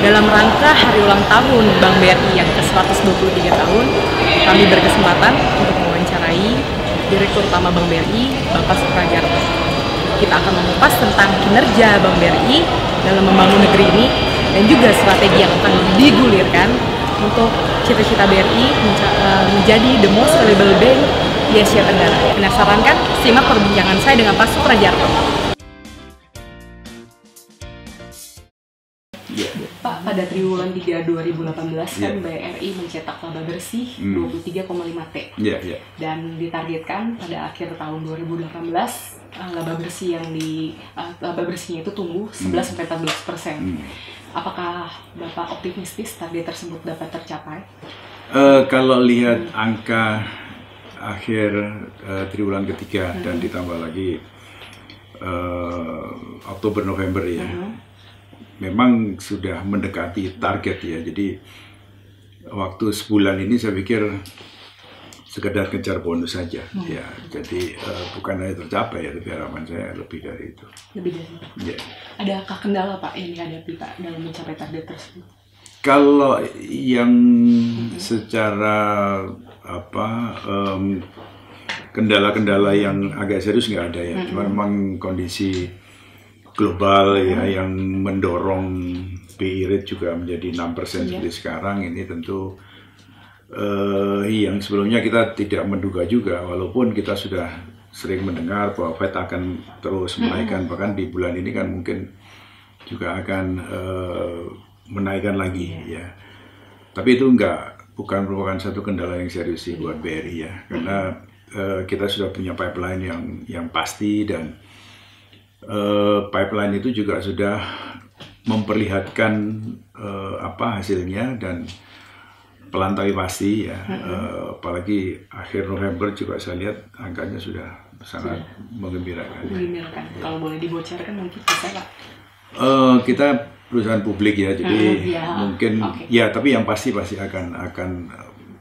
Dalam rangka hari ulang tahun Bank BRI yang ke-123 tahun, kami berkesempatan untuk mewawancarai Direktur Utama Bank BRI, Bapak Suprajarto. Kita akan mengupas tentang kinerja Bank BRI dalam membangun negeri ini dan juga strategi yang akan digulirkan untuk cita-cita BRI menjadi the most valuable bank di Asia Tenggara. Penasaran kan? Simak perbincangan saya dengan Pak Suprajarto. Pak, pada triwulan 3 2018 kan BRI mencetak laba bersih 23,5 T. Dan ditargetkan pada akhir tahun 2018 laba bersihnya itu tumbuh 11-14%. Apakah Bapak optimistis target tersebut dapat tercapai? Kalau lihat angka akhir triwulan ketiga dan ditambah lagi Oktober November ya, memang sudah mendekati target ya. Jadi waktu sebulan ini saya pikir sekedar kejar bonus saja ya. Jadi bukan hanya tercapai ya, tapi harapan saya lebih dari itu. Lebih dari itu. Ya. Adakah kendala Pak yang dihadapi Pak dalam mencapai target tersebut? Kalau yang secara kendala-kendala yang agak serius nggak ada ya. Cuma memang kondisi global ya yang mendorong BI rate juga menjadi 6% seperti sekarang ini tentu yang sebelumnya kita tidak menduga juga, walaupun kita sudah sering mendengar bahwa Fed akan terus menaikkan, bahkan di bulan ini kan mungkin juga akan menaikkan lagi ya. Tapi itu bukan merupakan satu kendala yang serius sih buat BRI ya, karena kita sudah punya pipeline yang pasti, dan pipeline itu juga sudah memperlihatkan hasilnya dan pelan tapi pasti ya. Apalagi akhir November juga saya lihat angkanya sudah sangat menggembirakan. Kalau boleh dibocorkan mungkin bisa Pak? Kita perusahaan publik ya, jadi mungkin ya, tapi yang pasti akan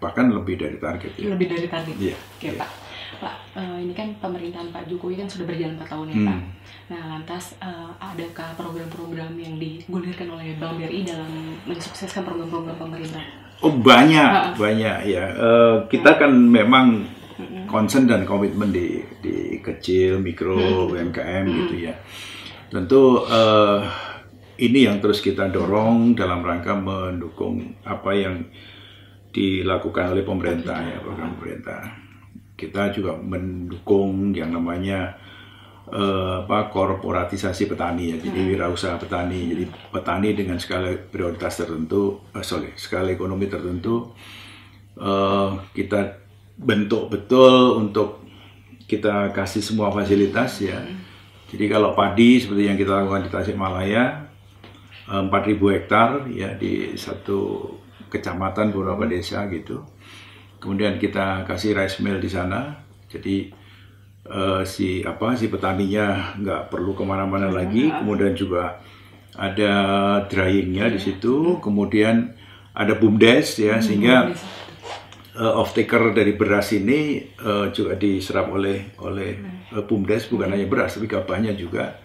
bahkan lebih dari target ya. Lebih dari target. Ya. Oke Pak. Pak, ini kan pemerintahan Pak Jokowi kan sudah berjalan 4 tahun ya Pak. Nah, lantas adakah program-program yang digulirkan oleh Bank BRI dalam mensukseskan program-program pemerintah? Oh banyak ya. Kita kan memang concern dan komitmen di kecil, mikro, UMKM gitu ya. Tentu ini yang terus kita dorong dalam rangka mendukung apa yang dilakukan oleh pemerintah ya, program pemerintah. Kita juga mendukung yang namanya korporatisasi petani ya, jadi wirausaha petani. Jadi petani dengan skala prioritas tertentu, skala ekonomi tertentu, kita bentuk betul untuk kita kasih semua fasilitas ya. Jadi kalau padi seperti yang kita lakukan di Tasikmalaya, 4.000 hektar ya di satu kecamatan beberapa desa gitu. Kemudian kita kasih rice mill di sana, jadi si petaninya nggak perlu kemana-mana lagi. Kemudian juga ada dryingnya di situ, kemudian ada bumdes ya, sehingga off taker dari beras ini juga diserap oleh bumdes, bukan hanya beras tapi gabahnya juga.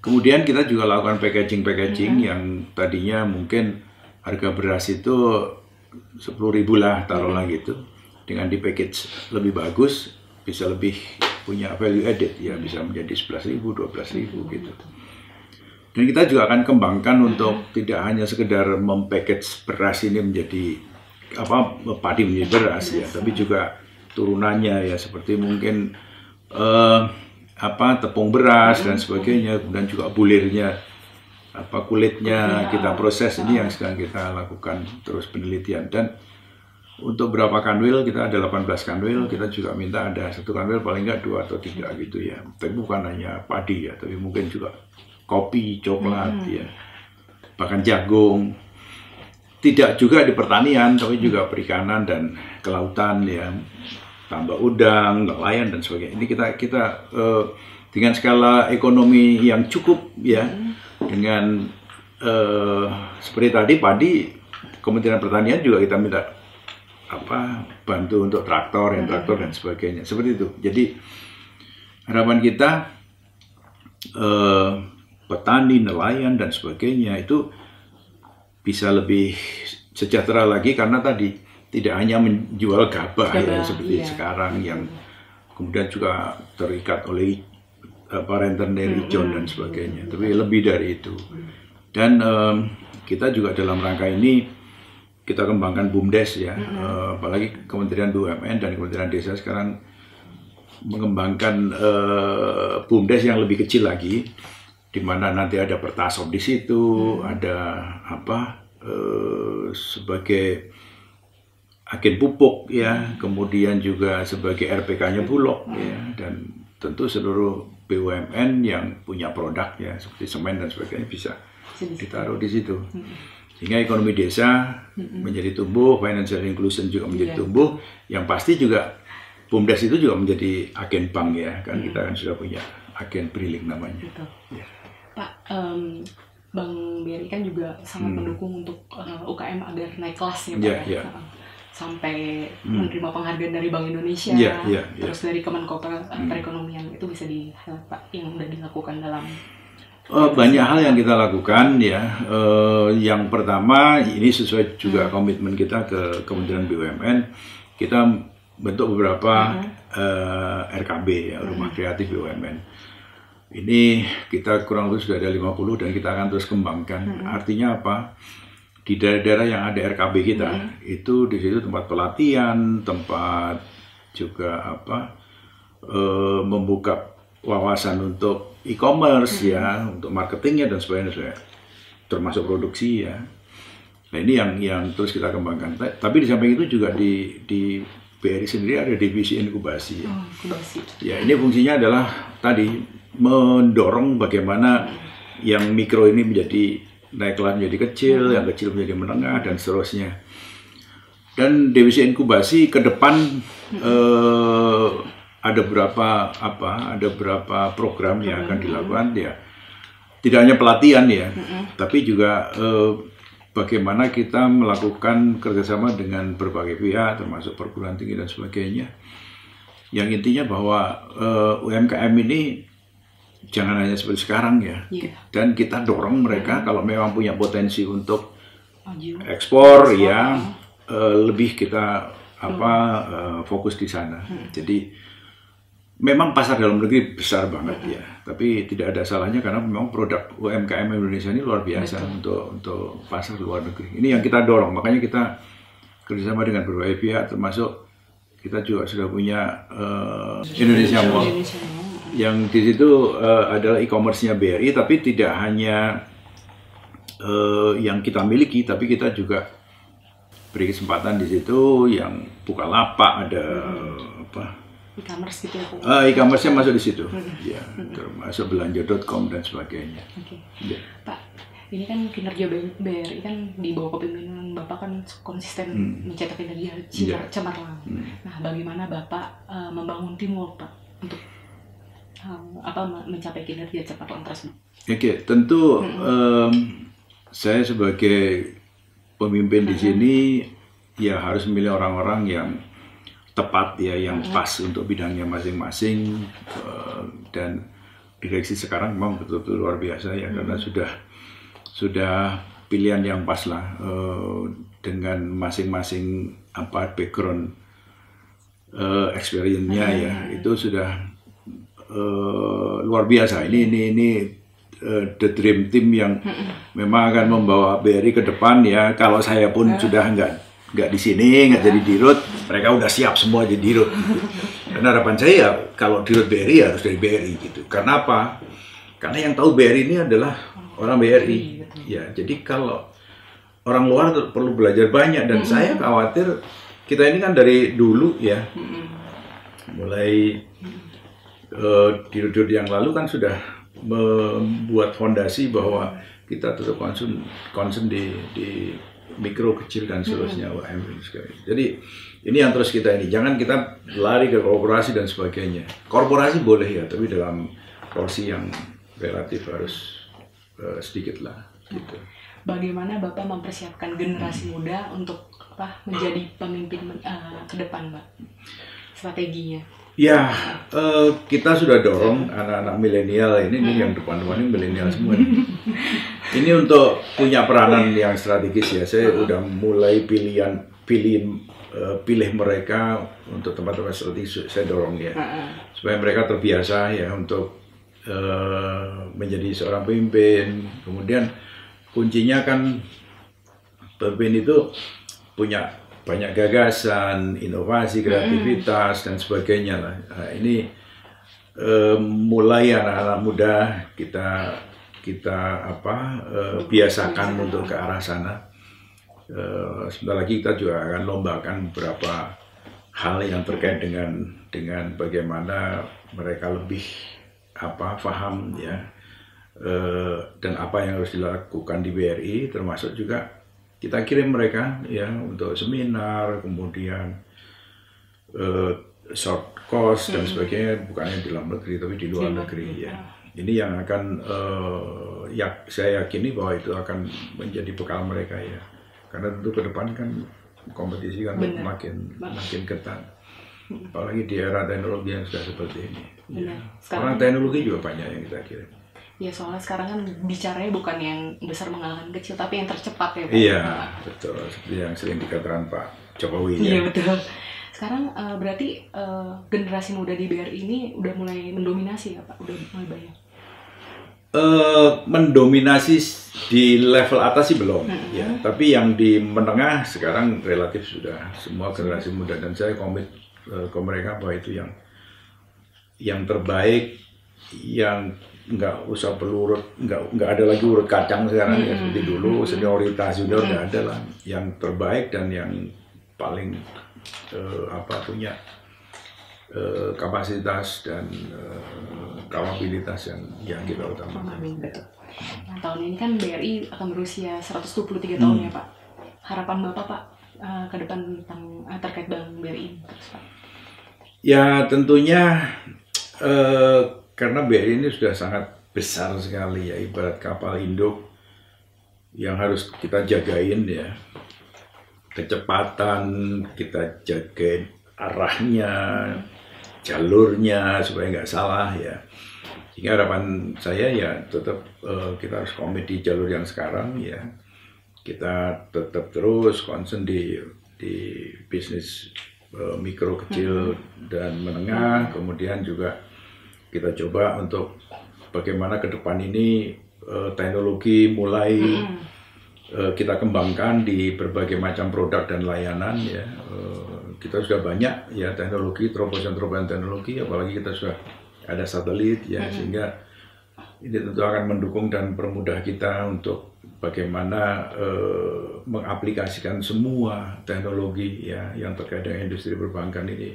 Kemudian kita juga lakukan packaging yang tadinya mungkin harga beras itu 10.000 lah taruhlah gitu, dengan di package lebih bagus bisa lebih punya value added ya, bisa menjadi 11.000, 12.000 gitu. Dan kita juga akan kembangkan untuk tidak hanya sekedar mempackage beras ini menjadi padi menjadi beras ya, tapi juga turunannya ya, seperti mungkin tepung beras dan sebagainya, kemudian juga bulirnya, kulitnya kita proses. Ini yang sedang kita lakukan terus penelitian. Dan untuk berapa kanwil, kita ada 18 kanwil, kita juga minta ada satu kanwil paling nggak 2 atau 3 gitu ya. Tapi bukan hanya padi ya, tapi mungkin juga kopi, coklat ya, bahkan jagung. Tidak juga di pertanian, tapi juga perikanan dan kelautan ya, tambah udang, nelayan dan sebagainya. Ini kita dengan skala ekonomi yang cukup ya, dengan seperti tadi padi, Kementerian Pertanian juga kita minta bantu untuk traktor dan sebagainya, seperti itu. Jadi harapan kita petani, nelayan dan sebagainya itu bisa lebih sejahtera lagi, karena tadi tidak hanya menjual gabah ya seperti sekarang yang kemudian juga terikat oleh rentenir ijon dan sebagainya, tapi lebih dari itu. Dan kita juga dalam rangka ini kita kembangkan BUMDes ya, apalagi Kementerian BUMN dan Kementerian Desa sekarang mengembangkan BUMDes yang lebih kecil lagi, di mana nanti ada Pertasop di situ, ada sebagai agen pupuk ya, kemudian juga sebagai RPK-nya Bulog ya, dan tentu seluruh BUMN yang punya produk ya seperti semen dan sebagainya bisa ditaruh di situ, sehingga ekonomi desa menjadi tumbuh, financial inclusion juga menjadi tumbuh. Yang pasti juga BUMDes itu juga menjadi agen bank ya, kan kita kan sudah punya agen BRILINK namanya. Ya. Pak, Bank BRI kan juga sangat mendukung untuk UKM agar naik kelas ya Pak. Ya. Sampai menerima penghargaan dari Bank Indonesia, terus dari Kemenko Perekonomian. Itu bisa di-highlight Pak yang udah dilakukan dalam banyak hal yang kita lakukan ya. Yang pertama ini sesuai juga komitmen kita ke Kementerian BUMN, kita bentuk beberapa RKB ya, Rumah Kreatif BUMN. Ini kita kurang lebih sudah ada 50 dan kita akan terus kembangkan. Artinya apa? Di daerah-daerah yang ada RKB kita, itu di situ tempat pelatihan, tempat juga membuka wawasan untuk e-commerce ya, untuk marketingnya dan sebagainya, termasuk produksi ya. Nah ini yang terus kita kembangkan. Tapi di samping itu juga di BRI sendiri ada divisi inkubasi. Ya ini fungsinya adalah tadi mendorong bagaimana yang mikro ini menjadi naik kelas menjadi kecil, yang kecil menjadi menengah dan seterusnya. Dan divisi inkubasi ke depan ada beberapa program yang akan dilakukan ya. Tidak hanya pelatihan ya, tapi juga bagaimana kita melakukan kerjasama dengan berbagai pihak, termasuk perguruan tinggi dan sebagainya. Yang intinya bahwa UMKM ini jangan hanya seperti sekarang ya, dan kita dorong mereka kalau memang punya potensi untuk ekspor ya, lebih kita fokus di sana. Jadi memang pasar dalam negeri besar banget ya, tapi tidak ada salahnya karena memang produk UMKM Indonesia ini luar biasa untuk pasar luar negeri. Ini yang kita dorong, makanya kita kerjasama dengan berbagai pihak, termasuk kita juga sudah punya Indonesia Mall, yang di situ adalah e-commerce-nya BRI, tapi tidak hanya yang kita miliki, tapi kita juga beri kesempatan di situ yang Bukalapak, ada e-commerce gitu ya. E-commerce-nya masuk di situ, ya, termasuk belanja.com dan sebagainya. Ya. Pak, ini kan kinerja BRI kan di bawah kepemimpinan Bapak kan konsisten mencetak kinerja cemerlang. Nah, bagaimana Bapak membangun teamwork Pak untuk mencapai kinerja cemerlang tersebut? Oke, tentu saya sebagai pemimpin di sini ya harus memilih orang-orang yang tepat ya, yang pas untuk bidangnya masing-masing, dan direksi sekarang memang betul-betul luar biasa ya, karena sudah pilihan yang pas lah, dengan masing-masing background experience-nya ya, itu sudah luar biasa. Ini the dream team yang memang akan membawa BRI ke depan ya. Kalau saya pun sudah nggak di sini, nggak jadi dirut, mereka udah siap semua jadi dirut. Dan harapan saya ya, kalau dirut BRI harus dari BRI gitu. Karena apa? Karena yang tahu BRI ini adalah orang BRI. Ya, jadi kalau orang luar perlu belajar banyak, dan saya khawatir kita ini kan dari dulu ya, mulai dirut yang lalu kan sudah membuat fondasi bahwa kita tetap concern di mikro, kecil dan seterusnya, UMKM sekali. Jadi ini yang terus kita ini, jangan kita lari ke korporasi dan sebagainya. Korporasi boleh ya, tapi dalam porsi yang relatif harus sedikit lah. Gitu. Bagaimana Bapak mempersiapkan generasi muda untuk menjadi pemimpin ke depan, Pak? Strateginya? Ya, kita sudah dorong anak-anak milenial ini yang depan-depan ini milenial semua. Ini untuk punya peranan yang strategis ya. Saya udah mulai pilih mereka untuk tempat-tempat strategis. Saya dorong ya, supaya mereka terbiasa ya untuk menjadi seorang pemimpin. Kemudian kuncinya kan pemimpin itu punya banyak gagasan, inovasi, kreativitas dan sebagainya lah. Nah, ini mulai anak-anak muda kita biasakan untuk ke arah sana. Sebentar lagi kita juga akan lombakan beberapa hal yang terkait dengan bagaimana mereka lebih paham ya, dan apa yang harus dilakukan di BRI, termasuk juga kita kirim mereka ya untuk seminar, kemudian short course dan sebagainya, bukannya di dalam negeri tapi di luar negeri ya. Ini yang akan saya yakini bahwa itu akan menjadi bekal mereka ya, karena tentu ke depan kan kompetisi kan makin ketat, apalagi di era teknologi yang sudah seperti ini. Ya. Orang teknologi juga banyak yang kita kirim. Ya, soalnya sekarang kan bicaranya bukan yang besar mengalahkan kecil, tapi yang tercepat ya Pak. Iya, betul. Seperti yang sering dikatakan Pak Jokowi. Iya, ya. betul. Sekarang berarti generasi muda di BRI ini udah mulai mendominasi ya Pak? Udah mulai banyak? Mendominasi di level atas sih belum, ya. Tapi yang di menengah sekarang relatif sudah semua generasi muda, dan saya komit ke mereka bahwa itu yang terbaik, yang nggak usah perlu nggak ada lagi urut kacang sekarang ya seperti dulu, senioritas sudah ada lah, yang terbaik dan yang paling punya kapasitas dan kapabilitas yang kita utamakan. Betul. Nah, tahun ini kan BRI akan berusia 123 tahun ya Pak. Harapan Bapak Pak ke depan tentang terkait Bank BRI terus Pak? Ya tentunya karena BRI ini sudah sangat besar sekali ya, ibarat kapal induk yang harus kita jagain ya. Kecepatan kita jagain, arahnya, jalurnya supaya nggak salah ya. Sehingga harapan saya ya tetap kita harus komit di jalur yang sekarang ya. Kita tetap terus concern di bisnis mikro, kecil dan menengah. Kemudian juga kita coba untuk bagaimana ke depan ini teknologi mulai kita kembangkan di berbagai macam produk dan layanan ya. Kita sudah banyak ya teknologi, terobosan teknologi, apalagi kita sudah ada satelit ya, sehingga ini tentu akan mendukung dan permudah kita untuk bagaimana mengaplikasikan semua teknologi ya yang terkait dengan industri perbankan ini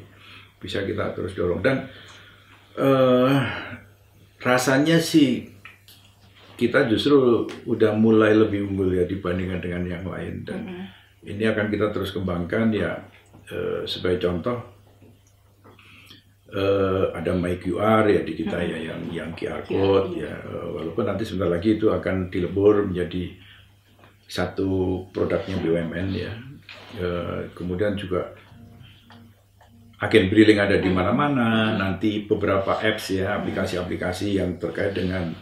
bisa kita terus dorong. Dan rasanya sih kita justru udah mulai lebih unggul ya dibandingkan dengan yang lain, dan ini akan kita terus kembangkan ya. Sebagai contoh ada MyQR ya di kita ya, yang QR code ya, walaupun nanti sebentar lagi itu akan dilebur menjadi satu produknya BUMN ya. Kemudian juga agen briling ada di mana-mana, nanti beberapa apps ya, aplikasi-aplikasi yang terkait dengan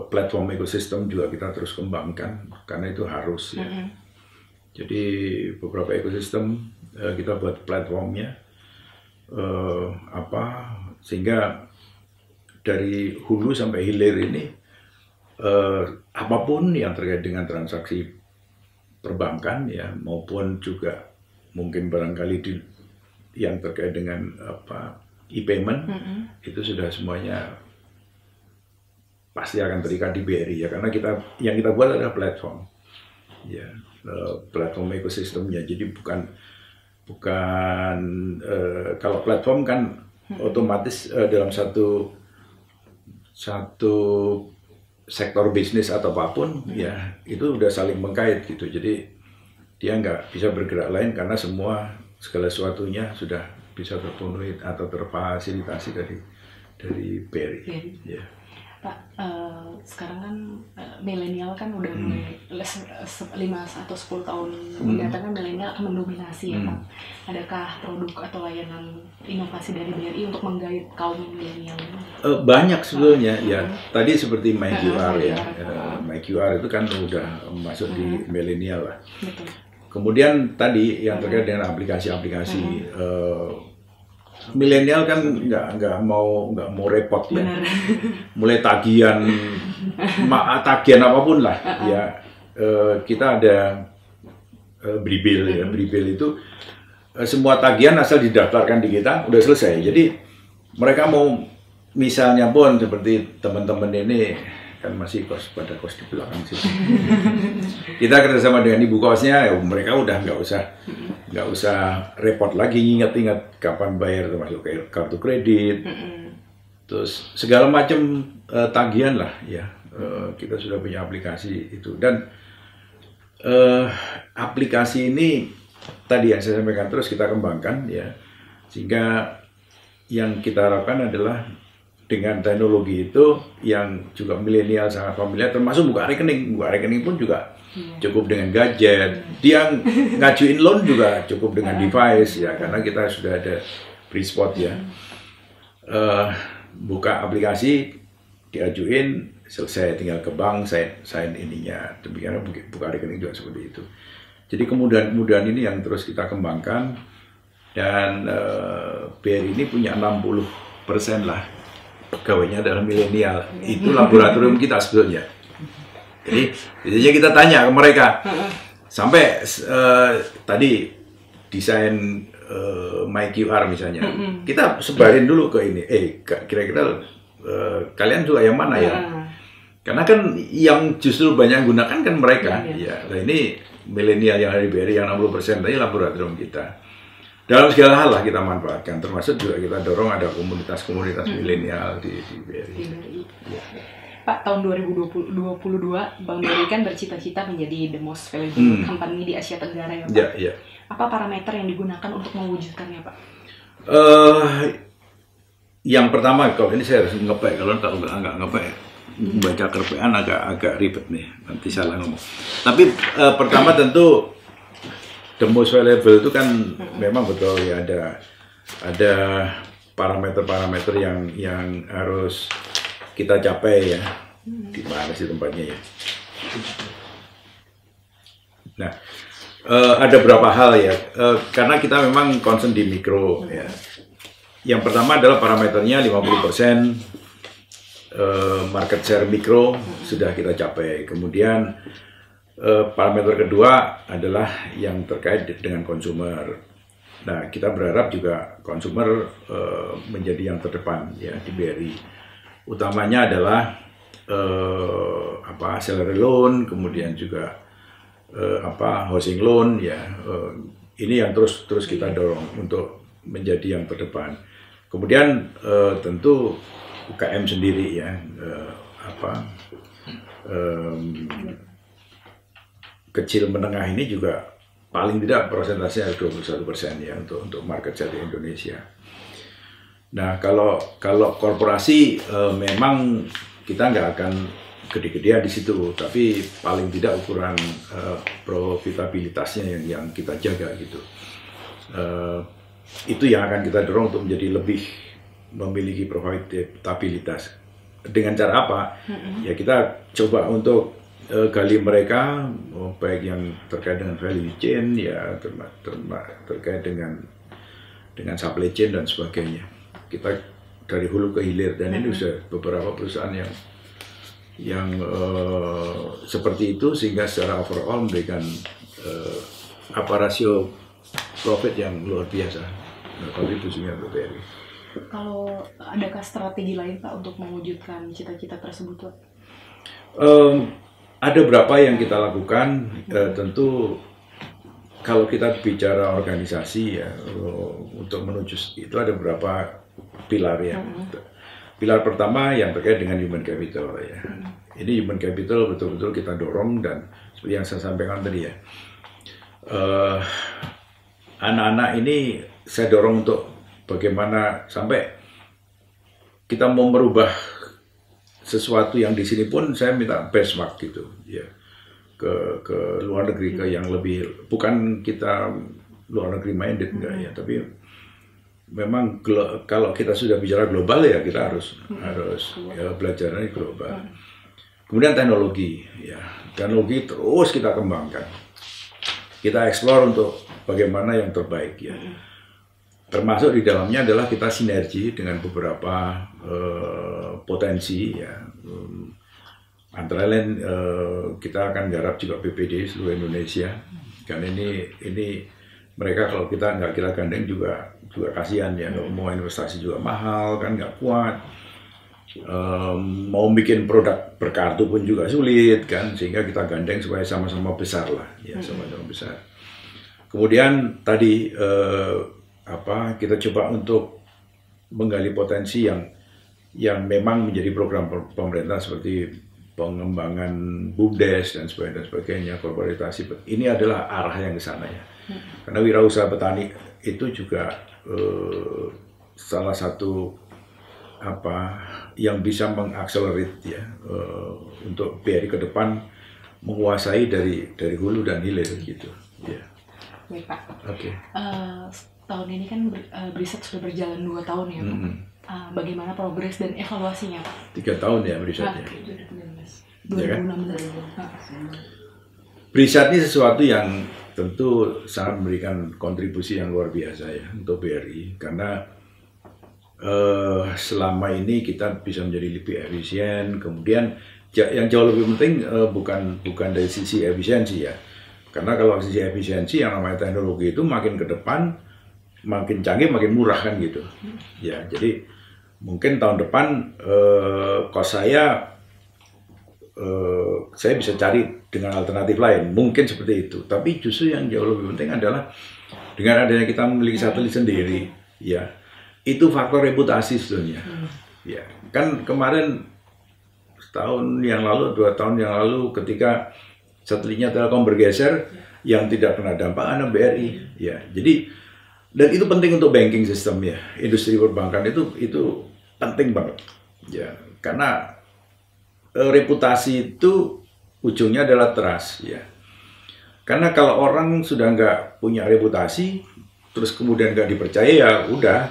platform ekosistem juga kita terus kembangkan karena itu harus ya. Jadi beberapa ekosistem kita buat platformnya sehingga dari hulu sampai hilir ini apapun yang terkait dengan transaksi perbankan ya, maupun juga mungkin barangkali yang terkait dengan e-payment itu sudah semuanya pasti akan terikat di BRI ya, karena yang kita buat adalah platform ya, platform ekosistemnya. Jadi bukan kalau platform kan otomatis dalam satu sektor bisnis atau apapun ya itu udah saling mengkait gitu, jadi dia nggak bisa bergerak lain karena segala sesuatunya sudah bisa terpenuhi atau terfasilitasi dari BRI. Ya. Pak, sekarang kan milenial kan udah mulai 5 atau 10 tahun mendatang kan milenial akan mendominasi ya Pak. Adakah produk atau layanan inovasi dari BRI untuk menggait kaum milenial? Banyak sebetulnya ya. Tadi seperti MyQR ya. MyQR itu kan udah masuk di milenial lah. Betul. Kemudian tadi yang terkait dengan aplikasi-aplikasi milenial kan nggak mau repot ya. Benar. Mulai tagihan apapun lah ya. Kita ada Bribil ya. Bribil itu semua tagihan asal didaftarkan di kita udah selesai. Jadi mereka mau misalnya pun seperti teman-teman ini kan masih pada kos di belakang situ. Kita kerjasama dengan ibu kosnya, ya mereka udah nggak usah repot lagi ingat-ingat kapan bayar, termasuk kartu kredit, terus segala macam tagihan lah ya. Kita sudah punya aplikasi itu, dan aplikasi ini tadi yang saya sampaikan terus kita kembangkan ya, sehingga yang kita harapkan adalah dengan teknologi itu yang juga milenial sangat familiar, termasuk buka rekening pun juga cukup dengan gadget. Dia ngajuin loan juga cukup dengan device ya, karena kita sudah ada Brispot ya. Buka aplikasi, diajuin, selesai, tinggal ke bank, sign ininya. Demikian buka rekening juga seperti itu. Jadi kemudahan ini yang terus kita kembangkan, dan BRI ini punya 60% lah pegawainya adalah milenial. Itu laboratorium kita sebetulnya. Jadi biasanya kita tanya ke mereka, sampai tadi desain MyQR misalnya, kita sebarin dulu ke ini, kira-kira kalian suka yang mana ya? Karena kan yang justru banyak gunakan kan mereka. Ya, nah ini milenial yang ada di BRI yang 60% tadi laboratorium kita. Dalam segala hal lah kita manfaatkan, termasuk juga kita dorong ada komunitas-komunitas milenial di BRI. Ya. Pak, tahun 2022 Bank BRI kan bercita-cita menjadi the most valuable company di Asia Tenggara ya Pak. Ya. Apa parameter yang digunakan untuk mewujudkannya Pak? Yang pertama, kalau ini saya harus ngepek, kalau nggak ngepek, baca kerpean agak ribet nih, nanti salah ngomong. Tapi pertama tentu the most valuable itu kan memang betul ya, ada parameter-parameter yang harus kita capai ya. Di mana sih tempatnya ya? Nah, ada beberapa hal ya, karena kita memang concern di mikro ya. Yang pertama adalah parameternya 50% market share mikro sudah kita capai. Kemudian parameter kedua adalah yang terkait dengan konsumer. Nah, kita berharap juga konsumer menjadi yang terdepan ya di BRI. Utamanya adalah salary loan, kemudian juga housing loan ya. Ini yang terus kita dorong untuk menjadi yang terdepan. Kemudian tentu UKM sendiri ya, kecil menengah ini juga paling tidak persentasenya 21% ya untuk market share di Indonesia. Nah, kalau korporasi memang kita nggak akan gede-gedean di situ, tapi paling tidak ukuran profitabilitasnya yang kita jaga gitu. Itu yang akan kita dorong untuk menjadi lebih memiliki profitabilitas. Dengan cara apa? Ya kita coba untuk gali mereka, baik yang terkait dengan value chain ya, terkait dengan supply chain dan sebagainya. Kita dari hulu ke hilir, dan ini sudah beberapa perusahaan yang seperti itu, sehingga secara overall memberikan rasio profit yang luar biasa kontribusinya untuk BRI. Kalau adakah strategi lain Pak untuk mewujudkan cita-cita tersebut Pak? Ada berapa yang kita lakukan, tentu kalau kita bicara organisasi ya, untuk menuju itu ada beberapa pilar ya. Pilar pertama yang terkait dengan human capital ya. Ini human capital betul-betul kita dorong, dan seperti yang saya sampaikan tadi ya, anak-anak ini saya dorong untuk bagaimana sampai kita mau merubah sesuatu yang di sini pun saya minta benchmark gitu, ya, ke luar negeri, ke yang lebih, bukan kita luar negeri minded enggak ya, tapi memang kalau kita sudah bicara global ya kita harus ya, belajarnya global. Kemudian teknologi, ya, teknologi terus kita kembangkan, kita eksplor untuk bagaimana yang terbaik ya. Termasuk di dalamnya adalah kita sinergi dengan beberapa potensi ya. Antara lain kita akan garap juga PPD seluruh Indonesia. Karena ini mereka kalau kita nggak kira gandeng juga kasihan ya. Kalau mau investasi juga mahal kan, nggak kuat. Mau bikin produk berkartu pun juga sulit kan, sehingga kita gandeng supaya sama-sama besar lah ya, sama-sama besar. Kemudian tadi kita coba untuk menggali potensi yang memang menjadi program pemerintah seperti pengembangan BUMDes dan sebagainya, korporatasi. Ini adalah arah yang ke sana ya. Karena wirausaha petani itu juga salah satu yang bisa mengakselerate ya untuk BRI ke depan menguasai dari hulu dan hilir gitu. Ya. Baik Pak. Oke. Tahun ini kan Brisat sudah berjalan 2 tahun ya Pak. Bagaimana progres dan evaluasinya Pak? 3 tahun ya Brisat ya. 2016. Ya kan? Brisat ini sesuatu yang tentu sangat memberikan kontribusi yang luar biasa ya untuk BRI, karena selama ini kita bisa menjadi lebih efisien. Kemudian yang jauh lebih penting bukan dari sisi efisiensi ya, karena kalau sisi efisiensi yang namanya teknologi itu makin ke depan makin canggih makin murah kan gitu ya. Jadi mungkin tahun depan kos saya bisa cari dengan alternatif lain, mungkin seperti itu. Tapi justru yang jauh lebih penting adalah dengan adanya kita memiliki satelit sendiri ya, itu faktor reputasi sebenarnya. Ya, kan kemarin setahun yang lalu, 2 tahun yang lalu ketika satelitnya Telkom bergeser, yang tidak kena dampak adalah BRI. Ya, jadi dan itu penting untuk banking system ya, industri perbankan itu penting banget. Ya, karena reputasi itu ujungnya adalah trust ya. Karena kalau orang sudah nggak punya reputasi, terus kemudian nggak dipercaya ya udah.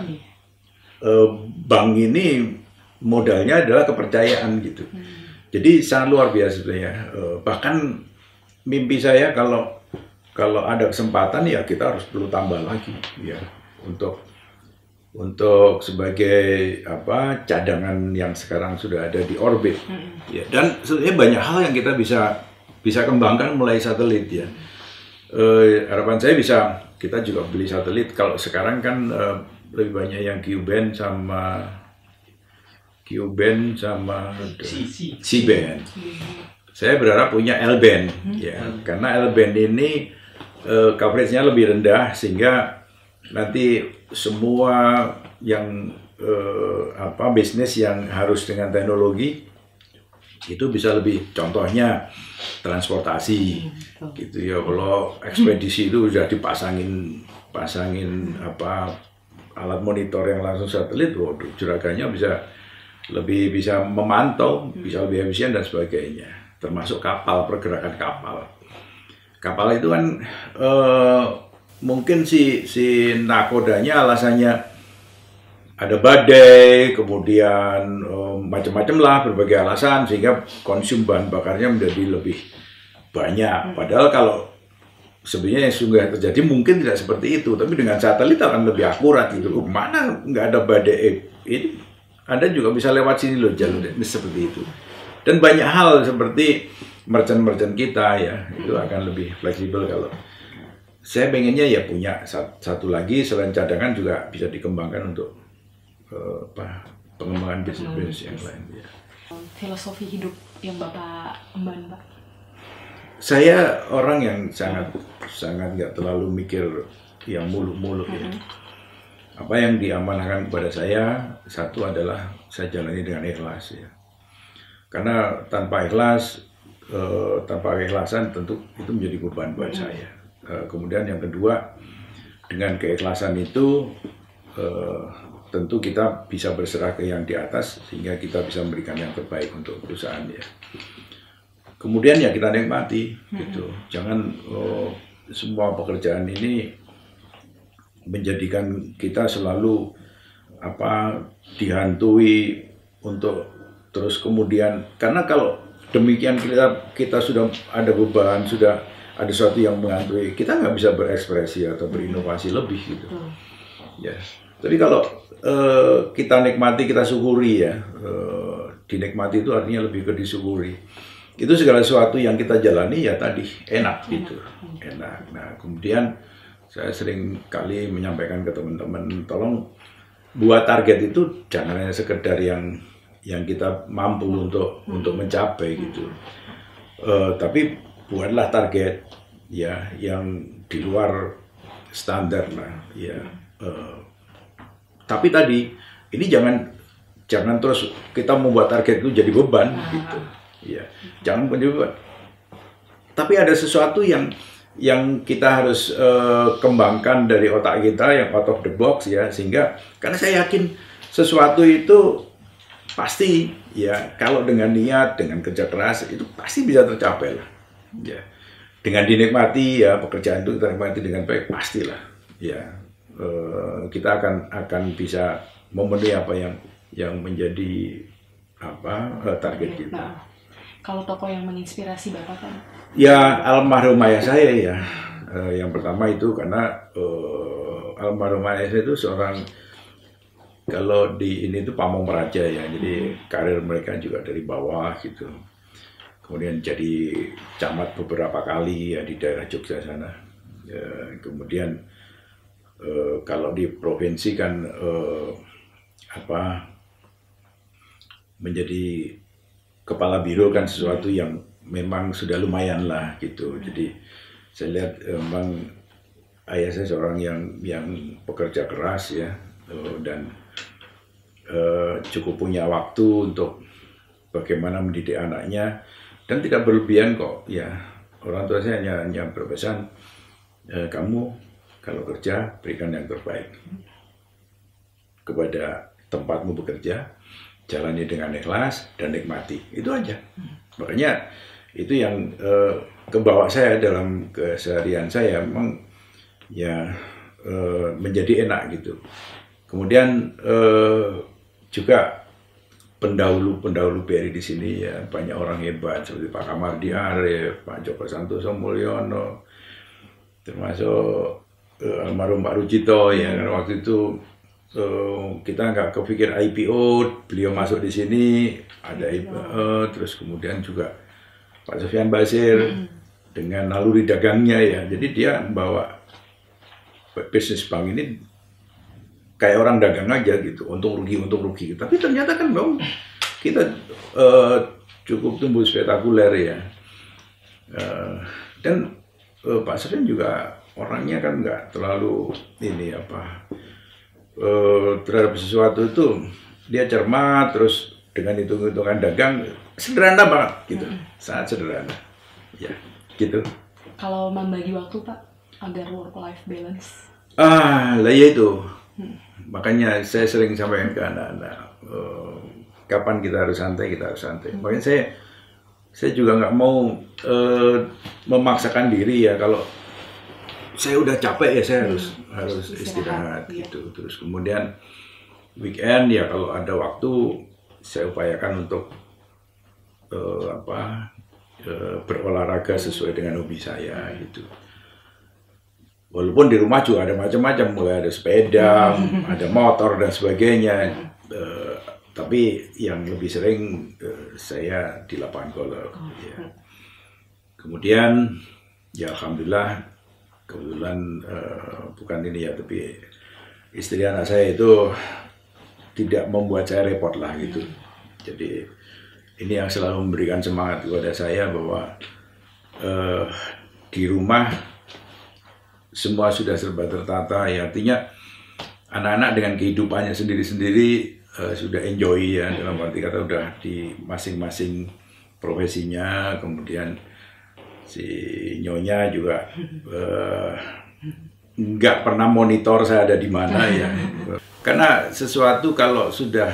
Bank ini modalnya adalah kepercayaan gitu. Jadi sangat luar biasa sebenarnya. Bahkan mimpi saya kalau ada kesempatan ya kita harus perlu tambah lagi ya untuk sebagai cadangan yang sekarang sudah ada di orbit ya. Dan sebenarnya banyak hal yang kita bisa kembangkan mulai satelit ya. Harapan saya kita juga beli satelit. Kalau sekarang kan lebih banyak yang Q-band sama C-band. Saya berharap punya L-band ya, karena L-band ini coveragenya lebih rendah, sehingga nanti semua yang bisnis yang harus dengan teknologi itu bisa lebih, contohnya transportasi gitu ya. Kalau ekspedisi itu sudah dipasangin alat monitor yang langsung satelit, waduh, juragannya bisa memantau, bisa lebih efisien dan sebagainya. Termasuk kapal, pergerakan kapal. Kapal itu kan mungkin si nakodanya alasannya ada badai, kemudian macam-macam lah, berbagai alasan, sehingga konsum bahan bakarnya menjadi lebih banyak. Padahal kalau sebenarnya yang sungguh terjadi mungkin tidak seperti itu, tapi dengan satelit akan lebih akurat gitu. Mana nggak ada badai, ini Anda juga bisa lewat sini loh jalurnya, seperti itu. Dan banyak hal seperti merchant-merchant kita ya, itu akan lebih fleksibel. Kalau saya pengennya ya punya satu lagi selain cadangan juga bisa dikembangkan untuk pengembangan bisnis yang lain ya. Filosofi hidup yang Bapak emban, Pak? Saya orang yang sangat nggak terlalu mikir yang muluk-muluk ya. Apa yang diamanahkan kepada saya, satu adalah saya jalani dengan ikhlas ya. Karena tanpa ikhlas, tanpa keikhlasan tentu itu menjadi beban buat saya. Kemudian yang kedua, dengan keikhlasan itu tentu kita bisa berserah ke yang di atas sehingga kita bisa memberikan yang terbaik untuk perusahaan ya. Kemudian ya kita nikmati gitu. Jangan semua pekerjaan ini menjadikan kita selalu dihantui untuk terus kemudian, karena kalau demikian kita sudah ada beban, sudah ada sesuatu yang menghantui, kita nggak bisa berekspresi atau berinovasi lebih gitu. Ya, jadi kalau kita nikmati, kita syukuri ya. Dinikmati itu artinya lebih ke disyukuri. Itu segala sesuatu yang kita jalani ya tadi enak gitu, enak. Nah kemudian saya sering kali menyampaikan ke teman-teman, tolong buat target itu jangan hanya sekedar yang kita mampu untuk mencapai gitu, tapi buatlah target ya yang di luar standar lah ya. Tapi tadi ini jangan terus kita membuat target itu jadi beban gitu ya, jangan menjadi beban. Tapi ada sesuatu yang kita harus kembangkan dari otak kita yang out of the box ya, sehingga karena saya yakin sesuatu itu pasti ya kalau dengan niat, dengan kerja keras itu pasti bisa tercapai lah ya. Dengan dinikmati ya, pekerjaan itu kita nikmati dengan baik pastilah ya, kita akan bisa memenuhi apa yang menjadi target kita. Nah, kalau tokoh yang menginspirasi Bapak kan? Ya almarhum ayah saya ya. Yang pertama itu karena almarhum ayah saya itu seorang, kalau di ini itu pamong praja ya, jadi karir mereka juga dari bawah gitu. Kemudian jadi camat beberapa kali ya di daerah Jogja sana. Kemudian kalau di provinsi kan menjadi kepala biro kan sesuatu yang memang sudah lumayan lah gitu. Jadi saya lihat memang ayah saya seorang yang pekerja keras ya, dan cukup punya waktu untuk bagaimana mendidik anaknya, dan tidak berlebihan kok ya. Orang tua saya hanya berpesan, kamu kalau kerja berikan yang terbaik kepada tempatmu bekerja, jalani dengan ikhlas dan nikmati, itu aja. Makanya itu yang kebawa saya dalam keseharian saya, memang ya menjadi enak gitu. Kemudian juga pendahulu BRI di sini ya banyak orang hebat seperti Pak Kamardi Arif, Pak Joko Santoso Mulyono, termasuk almarhum Pak Rujito ya. Karena waktu itu kita nggak kepikir IPO, beliau masuk di sini ada IPO, terus kemudian juga Pak Sofyan Basir dengan naluri dagangnya ya, jadi dia membawa bisnis bank ini kayak orang dagang aja gitu, untung rugi. Tapi ternyata kan bang, kita cukup tumbuh spektakuler ya. Dan Pak Sofyan juga orangnya kan nggak terlalu terhadap sesuatu itu dia cermat, terus dengan hitung-hitungan dagang sederhana banget gitu, sangat sederhana ya gitu. Kalau membagi waktu Pak agar work-life balance? Lah ya itu. Makanya saya sering sampaikan ke anak-anak, kapan kita harus santai, kita harus santai. Makanya saya juga nggak mau memaksakan diri ya, kalau saya udah capek ya saya harus istirahat gitu. Terus kemudian weekend ya kalau ada waktu saya upayakan untuk berolahraga sesuai dengan hobi saya gitu. Walaupun di rumah juga ada macam-macam, mulai ada sepeda, ada motor dan sebagainya. Tapi yang lebih sering saya di lapangan golf. Ya. Kemudian ya alhamdulillah, kebetulan bukan ini ya, tapi istri anak saya itu tidak membuat saya repot lah gitu. Jadi ini yang selalu memberikan semangat kepada saya bahwa di rumah semua sudah serba tertata ya, artinya anak-anak dengan kehidupannya sendiri-sendiri sudah enjoy ya, dalam arti kata udah di masing-masing profesinya. Kemudian si Nyonya juga nggak pernah monitor saya ada di mana ya. Karena sesuatu kalau sudah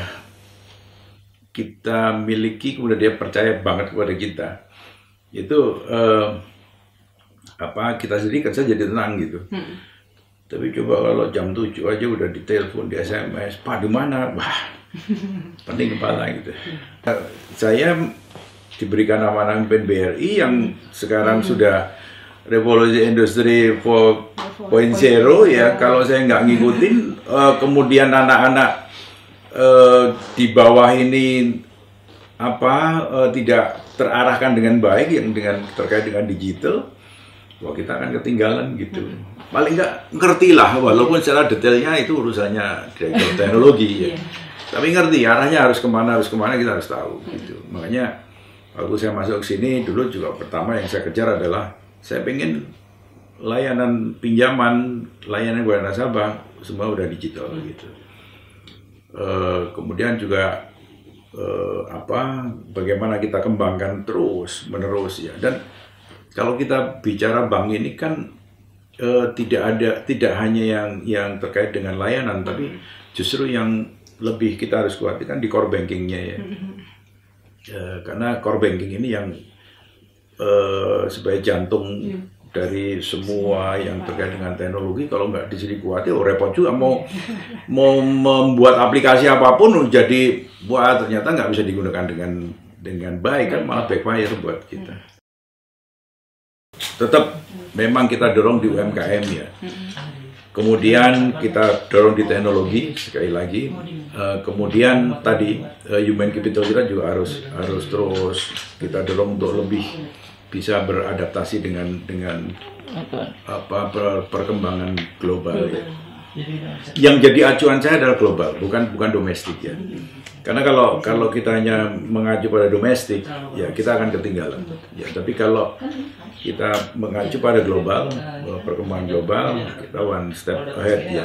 kita miliki, kemudian dia percaya banget kepada kita, itu kita sendiri kan jadi tenang gitu. Tapi coba kalau jam 7 aja udah ditelepon, di SMS, Pak di mana? Wah, pening kepala gitu. Saya diberikan amanah pemimpin BRI yang sekarang sudah revolusi industri 4.0 ya. Kalau saya nggak ngikutin, kemudian anak-anak di bawah ini tidak terarahkan dengan baik yang terkait dengan digital, wah kita akan ketinggalan gitu. Paling nggak ngerti lah, walaupun secara detailnya itu urusannya direktur teknologi ya. Tapi ngerti arahnya harus kemana kita harus tahu gitu. Makanya waktu saya masuk ke sini dulu juga pertama yang saya kejar adalah saya pengen layanan pinjaman, layanan kepada nasabah semua udah digital gitu. Kemudian juga bagaimana kita kembangkan terus menerus ya. Dan kalau kita bicara bank ini kan tidak hanya yang terkait dengan layanan, tapi justru yang lebih kita harus kuatkan di core bankingnya ya. Karena core banking ini yang sebagai jantung dari semua yang terkait dengan teknologi. Kalau nggak di sini kuat ya repot juga mau membuat aplikasi apapun jadi ternyata nggak bisa digunakan dengan baik kan, malah backfire buat kita. Tetap memang kita dorong di UMKM ya. Kemudian kita dorong di teknologi sekali lagi. Kemudian tadi human capital kita juga harus terus kita dorong untuk lebih bisa beradaptasi dengan perkembangan global ya. Yang jadi acuan saya adalah global, bukan domestik ya. Karena kalau kita hanya mengacu pada domestik, ya kita akan ketinggalan. Ya, tapi kalau kita mengacu pada global, perkembangan global, kita one step ahead ya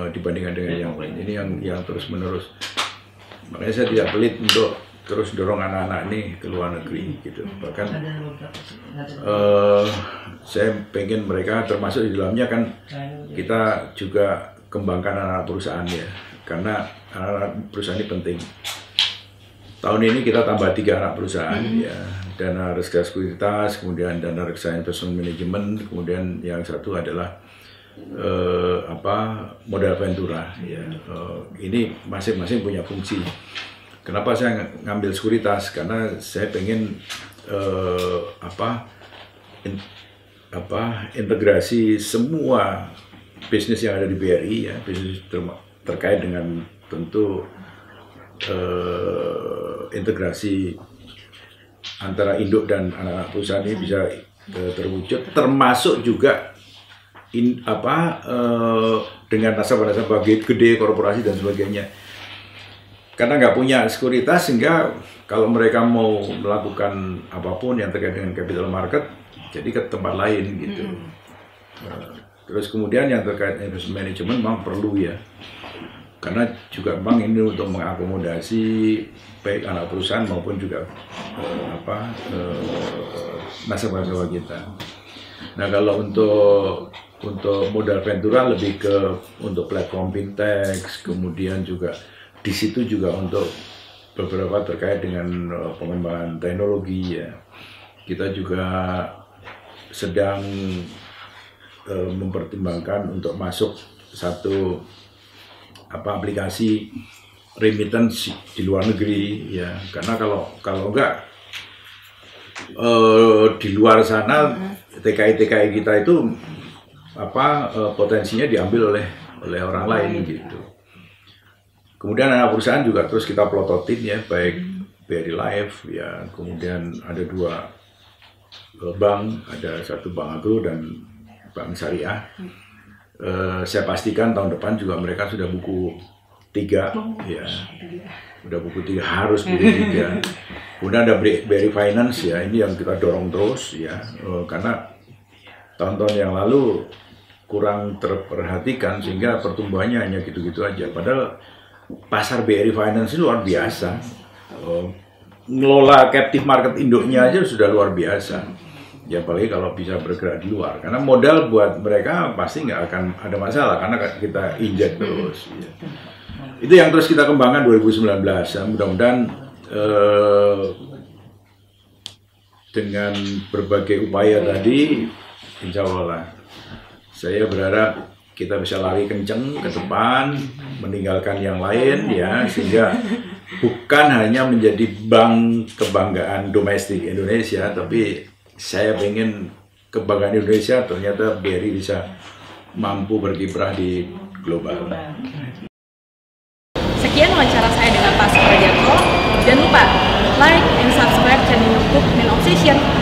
dibandingkan dengan yang lain. Ini yang terus menerus. Makanya saya tidak pelit untuk terus dorong anak-anak ini ke luar negeri gitu. Bahkan saya pengen mereka termasuk di dalamnya kan kita juga kembangkan anak-anak perusahaan ya. Karena anak-anak perusahaan ini penting. Tahun ini kita tambah 3 anak perusahaan ya, dana reksa sekuritas, kemudian dana reksa investment management, kemudian yang satu adalah modal ventura ya. Ini masing-masing punya fungsi. Kenapa saya ngambil sekuritas? Karena saya pengen integrasi semua bisnis yang ada di BRI ya, bisnis terkait dengan tentu integrasi antara induk dan anak-anak perusahaan ini bisa terwujud, termasuk juga dengan nasabah-nasabah gede, korporasi dan sebagainya. Karena nggak punya sekuritas sehingga kalau mereka mau melakukan apapun yang terkait dengan capital market, jadi ke tempat lain gitu. Terus kemudian yang terkait investment management memang perlu ya. Karena juga bank ini untuk mengakomodasi baik anak perusahaan maupun juga nasabah-nasabah kita. Nah kalau untuk modal ventura lebih ke untuk platform fintech, kemudian juga di situ juga untuk beberapa terkait dengan pengembangan teknologi ya. Kita juga sedang mempertimbangkan untuk masuk satu aplikasi remittance di luar negeri ya, karena kalau enggak di luar sana TKI kita itu potensinya diambil oleh orang lain gitu. Kemudian anak perusahaan juga terus kita plototin ya, baik BRI Life ya, kemudian ada 2 bank, ada satu bank agro dan bank syariah. Saya pastikan tahun depan juga mereka sudah buku 3 ya, udah buku 3, harus buku 3. Kemudian ada BRI Finance ya, ini yang kita dorong terus ya, karena tahun-tahun yang lalu kurang terperhatikan sehingga pertumbuhannya hanya gitu-gitu aja. Padahal pasar BRI Finance ini luar biasa, ngelola captive market induknya aja sudah luar biasa. Ya apalagi kalau bisa bergerak di luar, karena modal buat mereka pasti nggak akan ada masalah karena kita injek terus. Ya. Itu yang terus kita kembangkan 2019. Ya, mudah-mudahan dengan berbagai upaya tadi, insya Allah saya berharap kita bisa lari kenceng ke depan, meninggalkan yang lain ya, sehingga bukan hanya menjadi bank kebanggaan domestik Indonesia, tapi saya pengen kebanggaan Indonesia ternyata BRI bisa mampu berkiprah di global. Sekian wawancara saya dengan Pak Suprajarto. Jangan lupa like and subscribe channel YouTube Min Obsession.